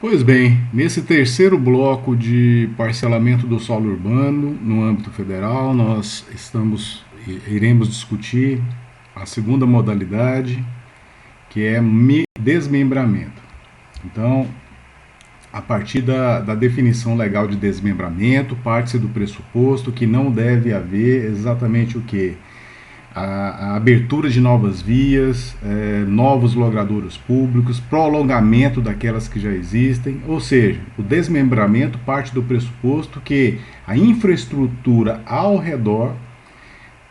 Pois bem, nesse terceiro bloco de parcelamento do solo urbano no âmbito federal, iremos discutir a segunda modalidade, que é desmembramento. Então, a partir da definição legal de desmembramento, parte-se do pressuposto que não deve haver exatamente o que? A abertura de novas vias, novos logradouros públicos, prolongamento daquelas que já existem, ou seja, o desmembramento parte do pressuposto que a infraestrutura ao redor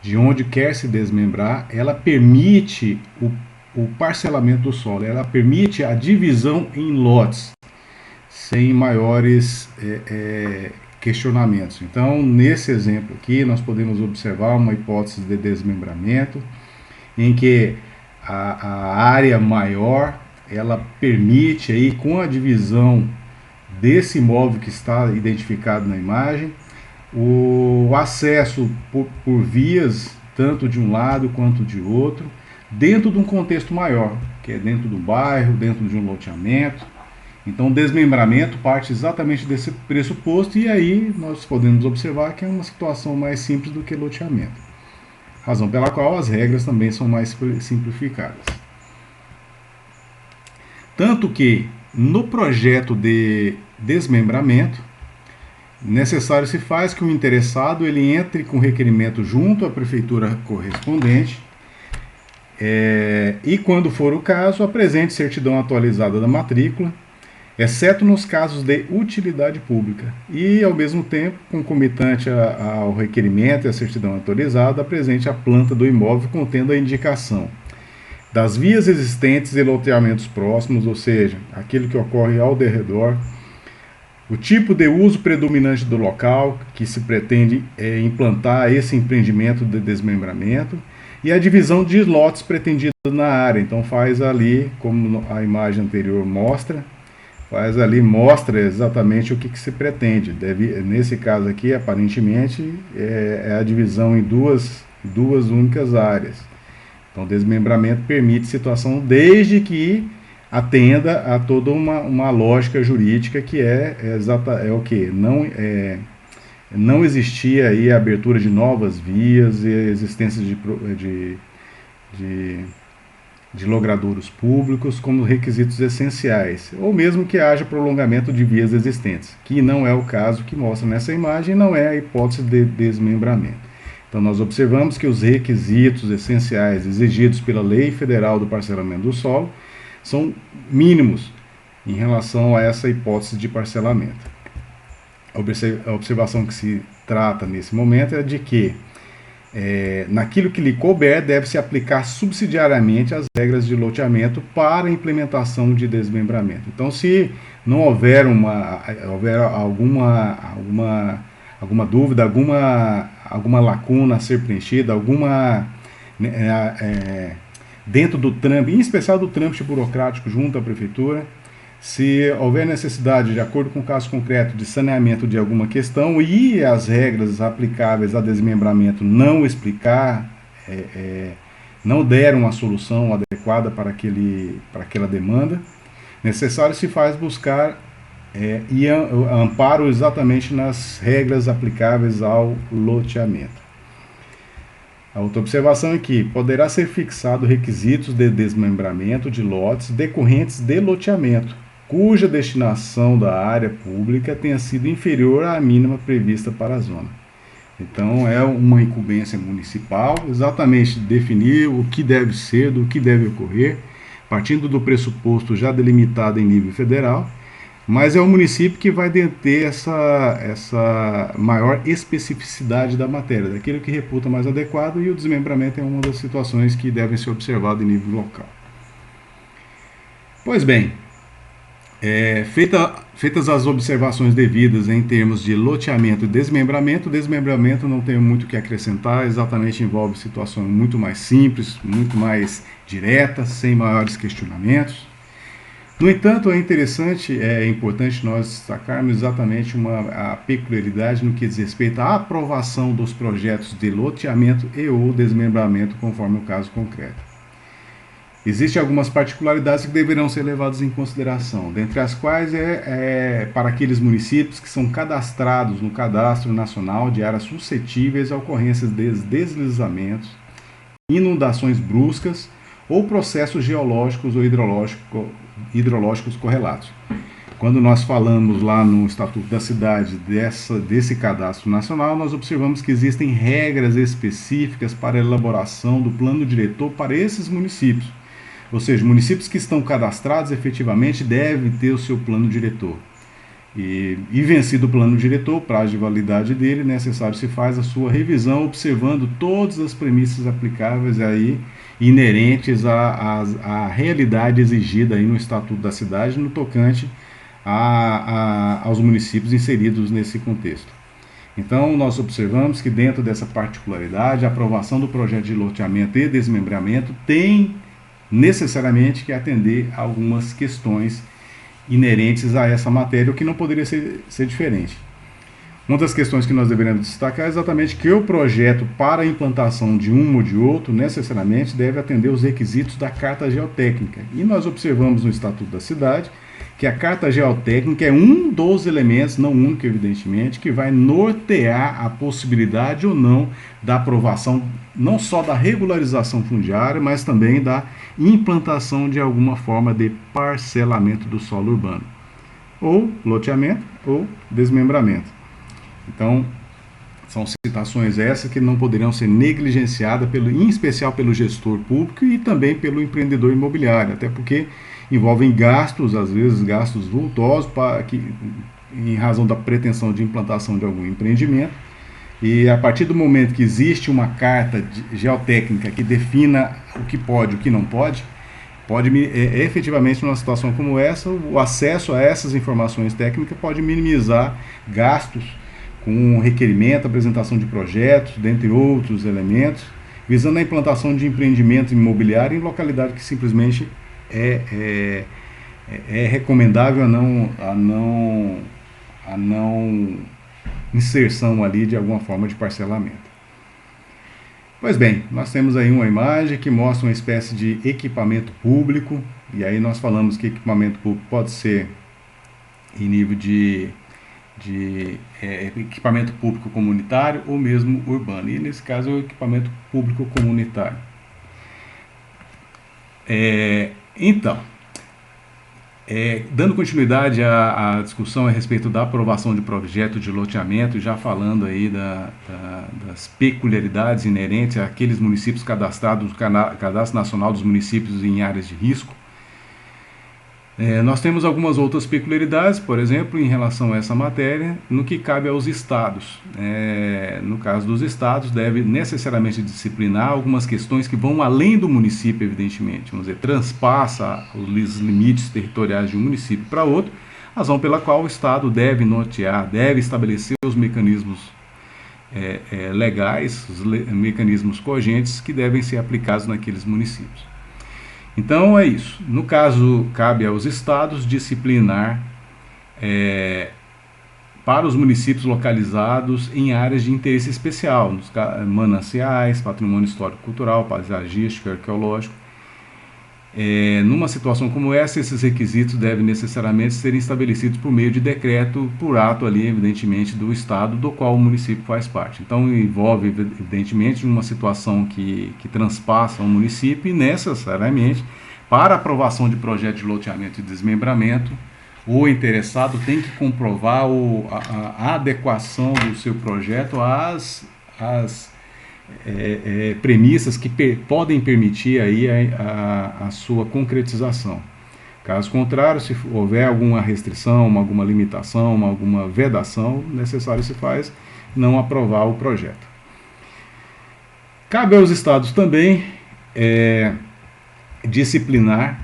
de onde quer se desmembrar, ela permite o parcelamento do solo, ela permite a divisão em lotes, sem maiores questionamentos. Então, nesse exemplo aqui, nós podemos observar uma hipótese de desmembramento em que a área maior ela permite aí, com a divisão desse imóvel que está identificado na imagem, o acesso por vias tanto de um lado quanto de outro, dentro de um contexto maior, que é dentro do bairro, dentro de um loteamento. Então, o desmembramento parte exatamente desse pressuposto e aí nós podemos observar que é uma situação mais simples do que loteamento. Razão pela qual as regras também são mais simplificadas. Tanto que, no projeto de desmembramento, necessário se faz que o interessado ele entre com requerimento junto à prefeitura correspondente e, quando for o caso, apresente certidão atualizada da matrícula, exceto nos casos de utilidade pública, e, ao mesmo tempo, concomitante ao requerimento e à certidão autorizada, apresente a planta do imóvel contendo a indicação das vias existentes e loteamentos próximos, ou seja, aquilo que ocorre ao derredor, o tipo de uso predominante do local que se pretende implantar esse empreendimento de desmembramento e a divisão de lotes pretendidos na área. Então faz ali, como a imagem anterior mostra exatamente o que se pretende. Nesse caso aqui, aparentemente, é a divisão em duas únicas áreas. Então, desmembramento permite situação desde que atenda a toda uma lógica jurídica que é o que? Não existia aí a abertura de novas vias e a existência de logradouros públicos como requisitos essenciais, ou mesmo que haja prolongamento de vias existentes, que não é o caso que mostra nessa imagem, não é a hipótese de desmembramento. Então, nós observamos que os requisitos essenciais exigidos pela Lei Federal do Parcelamento do Solo são mínimos em relação a essa hipótese de parcelamento. A observação que se trata nesse momento é de que naquilo que lhe couber, deve-se aplicar subsidiariamente as regras de loteamento para a implementação de desmembramento. Então, se não houver alguma dúvida, alguma lacuna a ser preenchida, dentro do trâmite, em especial do trâmite burocrático junto à prefeitura, se houver necessidade, de acordo com o caso concreto, de saneamento de alguma questão e as regras aplicáveis a desmembramento não explicar, não der uma solução adequada para aquela demanda, necessário se faz buscar e amparo exatamente nas regras aplicáveis ao loteamento. A outra observação é que poderá ser fixado requisitos de desmembramento de lotes decorrentes de loteamento, cuja destinação da área pública tenha sido inferior à mínima prevista para a zona. Então, é uma incumbência municipal exatamente definir o que deve ser, do que deve ocorrer, partindo do pressuposto já delimitado em nível federal, mas é o município que vai ter essa maior especificidade da matéria, daquilo que reputa mais adequado, e o desmembramento é uma das situações que devem ser observadas em nível local. Pois bem, feitas as observações devidas em termos de loteamento e desmembramento, desmembramento não tem muito o que acrescentar, exatamente envolve situações muito mais simples, muito mais diretas, sem maiores questionamentos. No entanto, é importante nós destacarmos exatamente a peculiaridade no que diz respeito à aprovação dos projetos de loteamento e ou desmembramento, conforme o caso concreto. Existem algumas particularidades que deverão ser levadas em consideração, dentre as quais para aqueles municípios que são cadastrados no Cadastro Nacional de Áreas Suscetíveis a ocorrências de deslizamentos, inundações bruscas ou processos geológicos ou hidrológicos correlatos. Quando nós falamos lá no Estatuto da Cidade desse cadastro nacional, nós observamos que existem regras específicas para a elaboração do plano diretor para esses municípios. Ou seja, municípios que estão cadastrados efetivamente devem ter o seu plano diretor. E vencido o plano diretor, o prazo de validade dele, necessário se faz a sua revisão, observando todas as premissas aplicáveis aí, inerentes à realidade exigida aí no Estatuto da Cidade, no tocante aos municípios inseridos nesse contexto. Então, nós observamos que dentro dessa particularidade, a aprovação do projeto de loteamento e desmembramento tem necessariamente que atender a algumas questões inerentes a essa matéria, o que não poderia ser diferente. Uma das questões que nós deveremos destacar é exatamente que o projeto para a implantação de um ou de outro necessariamente deve atender os requisitos da Carta Geotécnica. E nós observamos no Estatuto da Cidade que a Carta Geotécnica é um dos elementos, não único evidentemente, que vai nortear a possibilidade ou não da aprovação, não só da regularização fundiária, mas também da implantação de alguma forma de parcelamento do solo urbano, ou loteamento ou desmembramento. Então, são citações essas que não poderiam ser negligenciadas, em especial pelo gestor público e também pelo empreendedor imobiliário, até porque envolvem gastos, às vezes gastos vultosos, em razão da pretensão de implantação de algum empreendimento. E a partir do momento que existe uma carta geotécnica que defina o que pode e o que não pode, efetivamente, numa situação como essa, o acesso a essas informações técnicas pode minimizar gastos com requerimento, apresentação de projetos, dentre outros elementos, visando a implantação de empreendimentos imobiliários em localidade que simplesmente é recomendável a não inserção ali de alguma forma de parcelamento. Pois bem, nós temos aí uma imagem que mostra uma espécie de equipamento público, e aí nós falamos que equipamento público pode ser em nível de equipamento público comunitário ou mesmo urbano, e nesse caso é o equipamento público comunitário. Então, dando continuidade à discussão a respeito da aprovação de projeto de loteamento, já falando aí das peculiaridades inerentes àqueles municípios cadastrados no Cadastro Nacional dos Municípios em áreas de risco, nós temos algumas outras peculiaridades, por exemplo, em relação a essa matéria, no que cabe aos estados. No caso dos estados, deve necessariamente disciplinar algumas questões que vão além do município, evidentemente. Vamos dizer, transpassa os limites territoriais de um município para outro, razão pela qual o estado deve nortear, deve estabelecer os mecanismos legais, os mecanismos cogentes que devem ser aplicados naqueles municípios. Então é isso. No caso, cabe aos estados disciplinar para os municípios localizados em áreas de interesse especial, nos mananciais, patrimônio histórico-cultural, paisagístico, arqueológico. Numa situação como essa, esses requisitos devem necessariamente ser estabelecidos por meio de decreto, por ato ali, evidentemente, do estado do qual o município faz parte. Então, envolve, evidentemente, uma situação que transpassa o município e, necessariamente, para aprovação de projeto de loteamento e desmembramento, o interessado tem que comprovar a adequação do seu projeto às premissas que podem permitir aí a sua concretização. Caso contrário, se houver alguma restrição, alguma limitação, alguma vedação, necessário se faz não aprovar o projeto. Cabe aos estados também disciplinar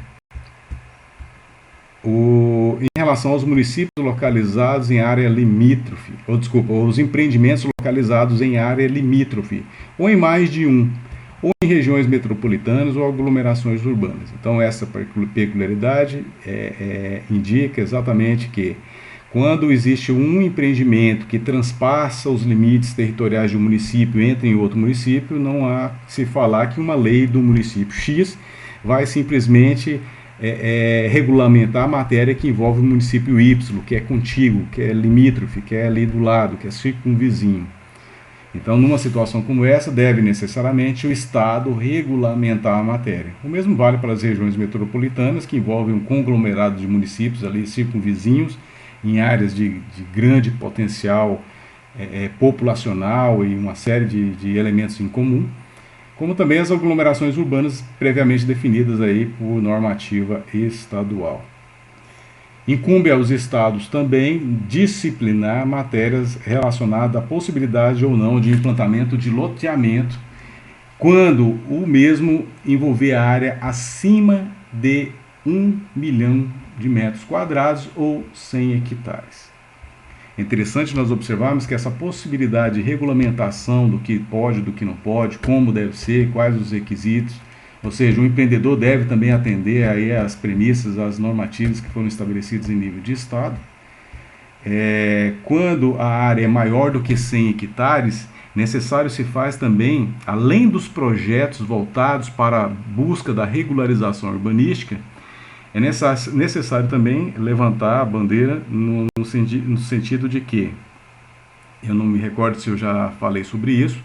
em relação aos municípios localizados em área limítrofe, os empreendimentos localizados em área limítrofe, ou em mais de um, ou em regiões metropolitanas ou aglomerações urbanas. Então, essa peculiaridade indica exatamente que, quando existe um empreendimento que transpassa os limites territoriais de um município, entra em outro município, não há se falar que uma lei do município X vai simplesmente regulamentar a matéria que envolve o município Y, que é contíguo, que é limítrofe, que é ali do lado, que é circunvizinho. Então, numa situação como essa, deve necessariamente o Estado regulamentar a matéria. O mesmo vale para as regiões metropolitanas, que envolvem um conglomerado de municípios ali circunvizinhos, em áreas de grande potencial populacional e uma série de elementos em comum, como também as aglomerações urbanas previamente definidas aí por normativa estadual. Incumbe aos estados também disciplinar matérias relacionadas à possibilidade ou não de implantamento de loteamento, quando o mesmo envolver a área acima de 1 milhão de metros quadrados ou 100 hectares. É interessante nós observarmos que essa possibilidade de regulamentação do que pode, do que não pode, como deve ser, quais os requisitos, ou seja, o empreendedor deve também atender aí às premissas, às normativas que foram estabelecidas em nível de Estado. Quando a área é maior do que 100 hectares, necessário se faz também, além dos projetos voltados para a busca da regularização urbanística, é necessário também levantar a bandeira no sentido de que, eu não me recordo se eu já falei sobre isso,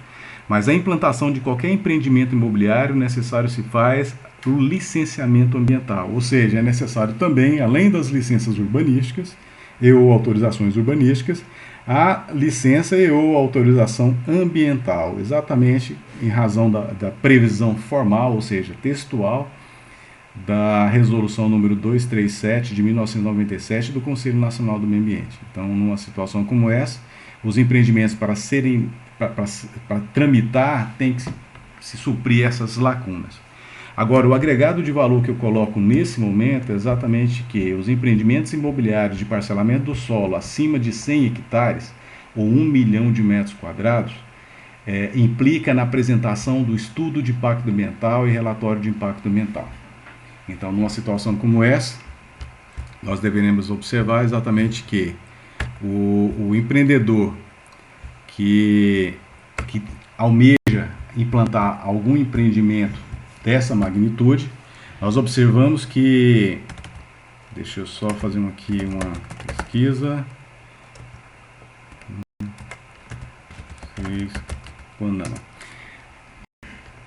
mas a implantação de qualquer empreendimento imobiliário necessário se faz o licenciamento ambiental, ou seja, é necessário também, além das licenças urbanísticas e ou autorizações urbanísticas, a licença e ou autorização ambiental, exatamente em razão da previsão formal, ou seja, textual, da resolução número 237 de 1997 do Conselho Nacional do Meio Ambiente. Então, numa situação como essa, os empreendimentos para tramitar tem que se suprir essas lacunas. Agora, o agregado de valor que eu coloco nesse momento é exatamente que os empreendimentos imobiliários de parcelamento do solo acima de 100 hectares ou 1 milhão de metros quadrados implica na apresentação do estudo de impacto ambiental e relatório de impacto ambiental. Então, numa situação como essa, nós deveremos observar exatamente que o empreendedor que almeja implantar algum empreendimento dessa magnitude, nós observamos que, deixa eu só fazer aqui uma pesquisa,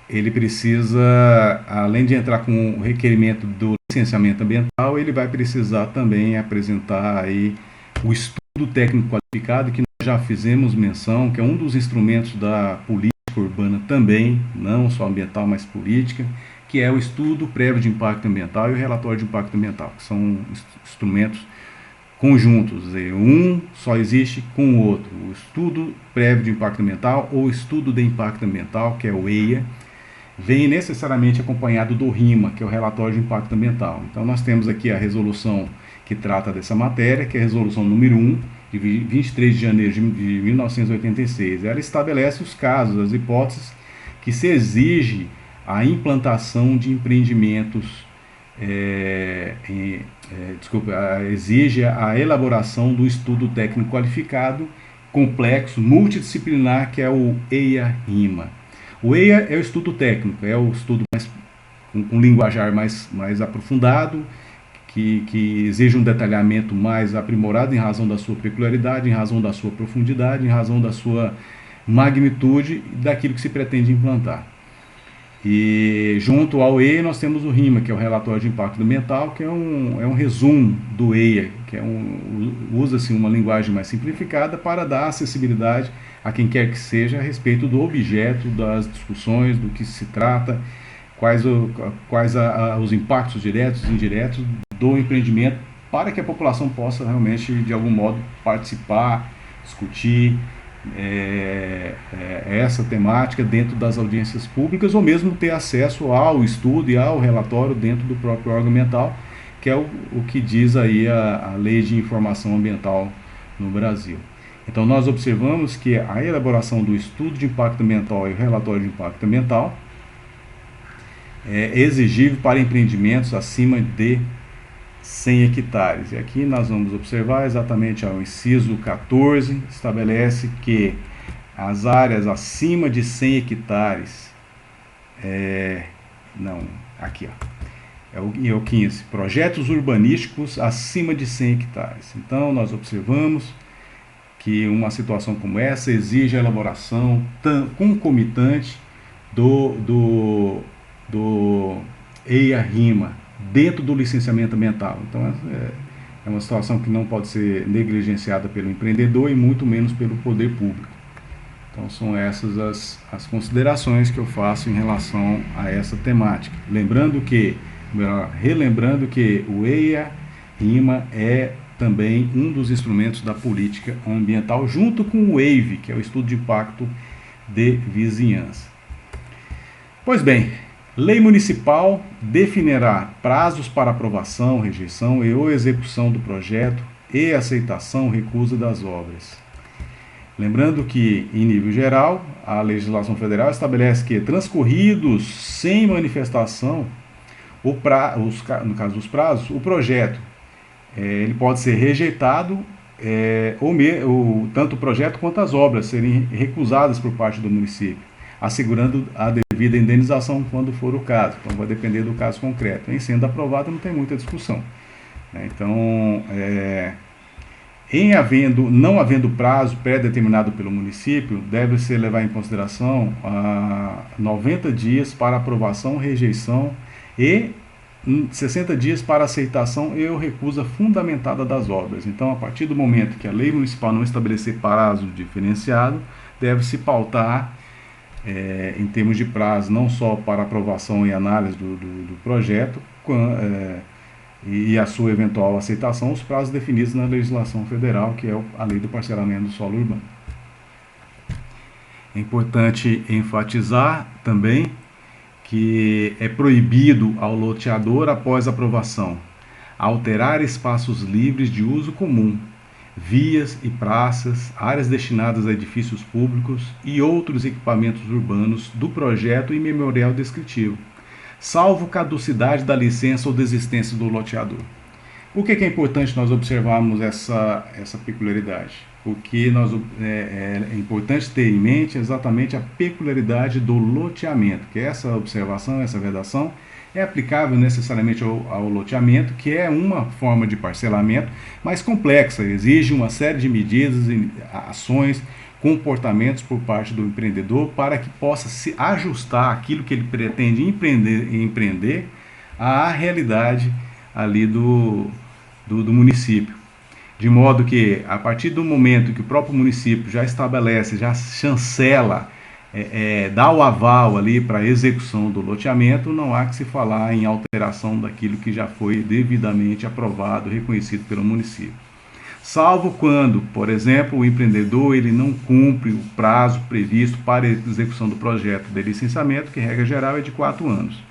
ele precisa, além de entrar com o requerimento do licenciamento ambiental, ele vai precisar também apresentar aí o estudo técnico qualificado, que nós já fizemos menção, que é um dos instrumentos da política urbana também, não só ambiental, mas política, que é o estudo prévio de impacto ambiental e o relatório de impacto ambiental, que são instrumentos conjuntos, um só existe com o outro. O estudo prévio de impacto ambiental ou estudo de impacto ambiental, que é o EIA, vem necessariamente acompanhado do RIMA, que é o relatório de impacto ambiental. Então nós temos aqui a resolução que trata dessa matéria, que é a resolução número 1, de 23 de janeiro de 1986. Ela estabelece os casos, as hipóteses que se exige a implantação de empreendimentos, exige a elaboração do estudo técnico qualificado, complexo, multidisciplinar, que é o EIA-RIMA. O EIA é o estudo técnico, é o estudo com linguajar mais aprofundado, que exige um detalhamento mais aprimorado em razão da sua peculiaridade, em razão da sua profundidade, em razão da sua magnitude e daquilo que se pretende implantar. E junto ao EIA nós temos o RIMA, que é o relatório de impacto ambiental, que é um resumo do EIA, que usa-se uma linguagem mais simplificada para dar acessibilidade a quem quer que seja a respeito do objeto das discussões, do que se trata, quais os impactos diretos e indiretos do empreendimento, para que a população possa realmente, de algum modo, participar, discutir essa temática dentro das audiências públicas, ou mesmo ter acesso ao estudo e ao relatório dentro do próprio órgão ambiental, que é o que diz aí a Lei de Informação Ambiental no Brasil. Então nós observamos que a elaboração do estudo de impacto ambiental e o relatório de impacto ambiental é exigível para empreendimentos acima de 100 hectares. E aqui nós vamos observar exatamente o inciso 14, estabelece que as áreas acima de 100 hectares, aqui ó, é o 15, projetos urbanísticos acima de 100 hectares. Então, nós observamos que uma situação como essa exige a elaboração concomitante do EIA-RIMA dentro do licenciamento ambiental. Então, é uma situação que não pode ser negligenciada pelo empreendedor e muito menos pelo poder público. Então, são essas as considerações que eu faço em relação a essa temática. Relembrando que o EIA-RIMA é também um dos instrumentos da política ambiental, junto com o EIVE, que é o Estudo de Impacto de Vizinhança. Pois bem, lei municipal definirá prazos para aprovação, rejeição e ou execução do projeto e aceitação ou recusa das obras. Lembrando que, em nível geral, a legislação federal estabelece que, transcorridos sem manifestação, no caso dos prazos, o projeto ele pode ser rejeitado, ou tanto o projeto quanto as obras serem recusadas por parte do município, assegurando a devida indenização quando for o caso. Então, vai depender do caso concreto. Em sendo aprovado, não tem muita discussão. Então, não havendo prazo pré-determinado pelo município, deve-se levar em consideração 90 dias para aprovação, rejeição e 60 dias para aceitação e ou recusa fundamentada das obras. Então, a partir do momento que a lei municipal não estabelecer prazo diferenciado, deve-se pautar, em termos de prazo, não só para aprovação e análise do projeto, e a sua eventual aceitação, os prazos definidos na legislação federal, que é a lei do parcelamento do solo urbano. É importante enfatizar também que é proibido ao loteador, após aprovação, alterar espaços livres de uso comum, vias e praças, áreas destinadas a edifícios públicos e outros equipamentos urbanos do projeto e memorial descritivo, salvo caducidade da licença ou desistência do loteador. Por que é importante nós observarmos essa peculiaridade? Porque é importante ter em mente exatamente a peculiaridade do loteamento, que essa observação, essa vedação, é aplicável necessariamente ao loteamento, que é uma forma de parcelamento mais complexa, exige uma série de medidas, ações, comportamentos por parte do empreendedor para que possa se ajustar aquilo que ele pretende empreender à realidade ali do município. De modo que, a partir do momento que o próprio município já estabelece, já chancela, dá o aval ali para a execução do loteamento, não há que se falar em alteração daquilo que já foi devidamente aprovado, reconhecido pelo município. Salvo quando, por exemplo, o empreendedor ele não cumpre o prazo previsto para a execução do projeto de licenciamento, que regra geral é de 4 anos.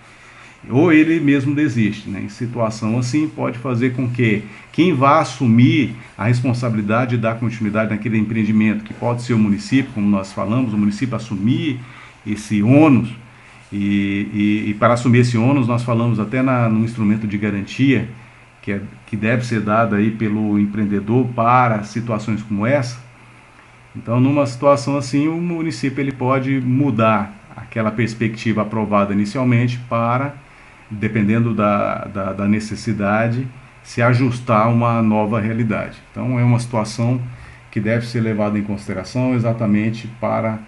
Ou ele mesmo desiste. Em situação assim, pode fazer com que quem vá assumir a responsabilidade de dar continuidade naquele empreendimento, que pode ser o município, como nós falamos, o município assumir esse ônus, e para assumir esse ônus, nós falamos até no instrumento de garantia, que deve ser dado aí pelo empreendedor para situações como essa. Então, numa situação assim, o município ele pode mudar aquela perspectiva aprovada inicialmente para, dependendo da necessidade, se ajustar a uma nova realidade. Então, é uma situação que deve ser levada em consideração exatamente para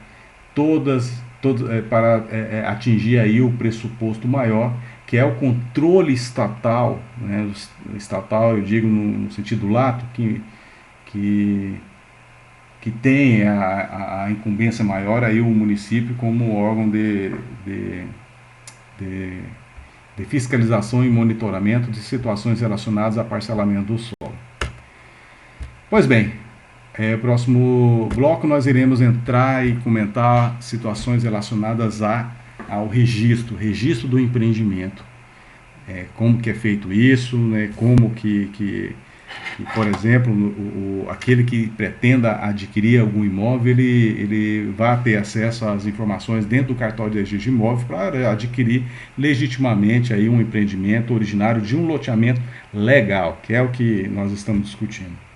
atingir aí o pressuposto maior, que é o controle estatal, né? Estatal, eu digo no sentido lato, que tem a incumbência maior aí o município como órgão de fiscalização e monitoramento de situações relacionadas a parcelamento do solo. Pois bem, próximo bloco nós iremos entrar e comentar situações relacionadas ao registro do empreendimento. Como que é feito isso, né? Como que por exemplo, aquele que pretenda adquirir algum imóvel, ele vai ter acesso às informações dentro do cartório de registro de imóvel para adquirir legitimamente aí um empreendimento originário de um loteamento legal, que é o que nós estamos discutindo.